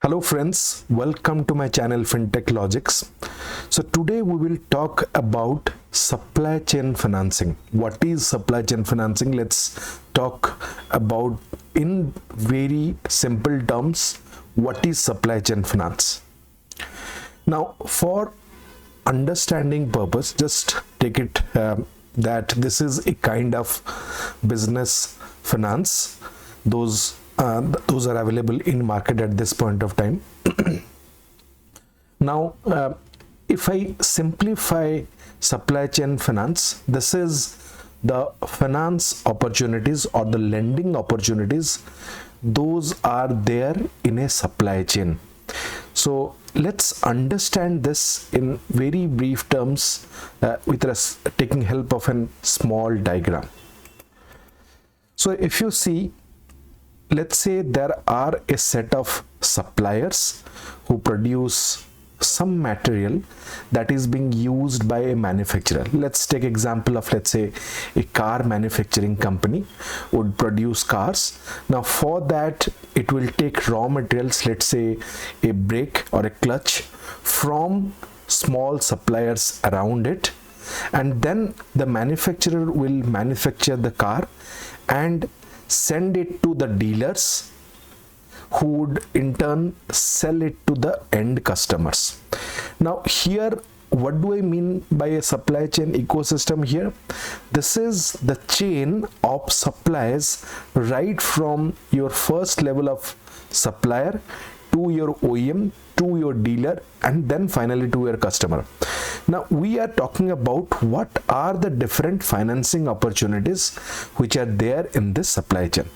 Hello friends, welcome to my channel FinTech Logics. So today we will talk about supply chain financing. What is supply chain financing? Let's talk about in very simple terms what is supply chain finance. Now for understanding purpose, just take it that this is a kind of business finance. Those are available in market at this point of time. Now if I simplify supply chain finance, this is the finance opportunities or the lending opportunities those are there in a supply chain. So let's understand this in very brief terms with us taking help of a small diagram. So if you see, let's say there are a set of suppliers who produce some material that is being used by a manufacturer. Let's take example of, let's say, a car manufacturing company would produce cars. Now for that it will take raw materials, let's say a brake or a clutch, from small suppliers around it, and then the manufacturer will manufacture the car and send it to the dealers who would in turn sell it to the end customers. Now here, what do I mean by a supply chain ecosystem here? This is the chain of supplies right from your first level of supplier to your OEM, to your dealer, and then finally to your customer. Now we are talking about what are the different financing opportunities which are there in this supply chain.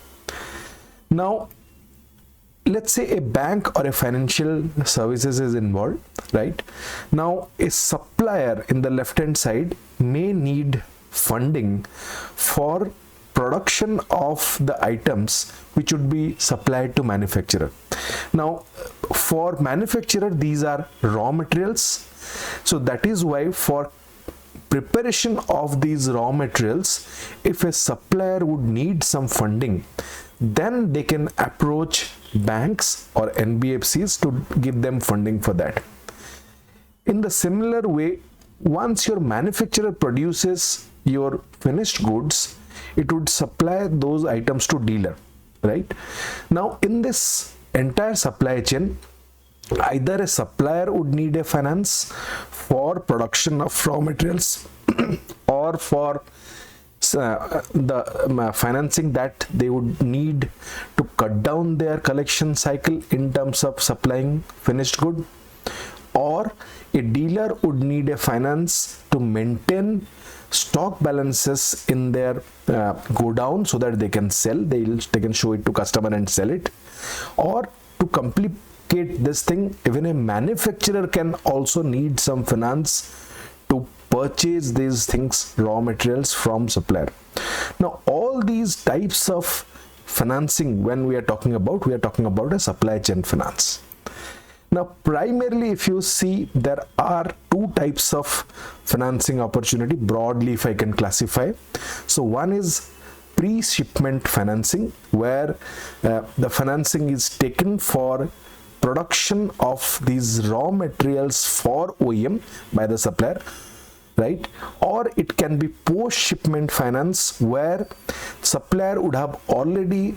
Now let's say a bank or a financial services is involved, right? Now a supplier in the left hand side may need funding for production of the items which would be supplied to manufacturer. Now for manufacturer, these are raw materials. So that is why for preparation of these raw materials, if a supplier would need some funding, then they can approach banks or NBFCs to give them funding for that. In the similar way, once your manufacturer produces your finished goods, it would supply those items to dealer, right? Now in this entire supply chain, either a supplier would need a finance for production of raw materials or for the financing that they would need to cut down their collection cycle in terms of supplying finished good, or a dealer would need a finance to maintain stock balances in their go down so that they can sell, they can show it to customer and sell it. Or to complete this thing, even a manufacturer can also need some finance to purchase these things, raw materials, from supplier. Now all these types of financing, when we are talking about a supply chain finance. Now primarily, if you see, there are two types of financing opportunity broadly, if I can classify. So one is pre-shipment financing, where the financing is taken for production of these raw materials for OEM by the supplier, right? Or it can be post-shipment finance, where supplier would have already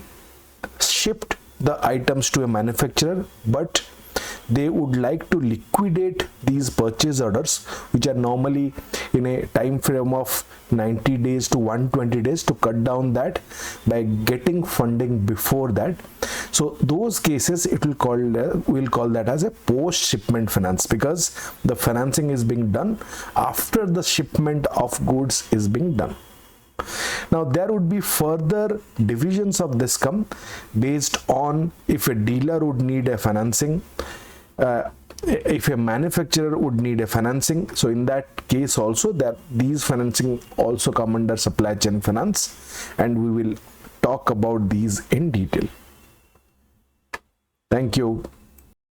shipped the items to a manufacturer, but they would like to liquidate these purchase orders, which are normally in a time frame of 90 days to 120 days, to cut down that by getting funding before that. So those cases, we'll call that as a post shipment finance, because the financing is being done after the shipment of goods is being done. Now there would be further divisions of this come based on if a dealer would need a financing, if a manufacturer would need a financing. So in that case also, that these financing also come under supply chain finance, and we will talk about these in detail. Thank you.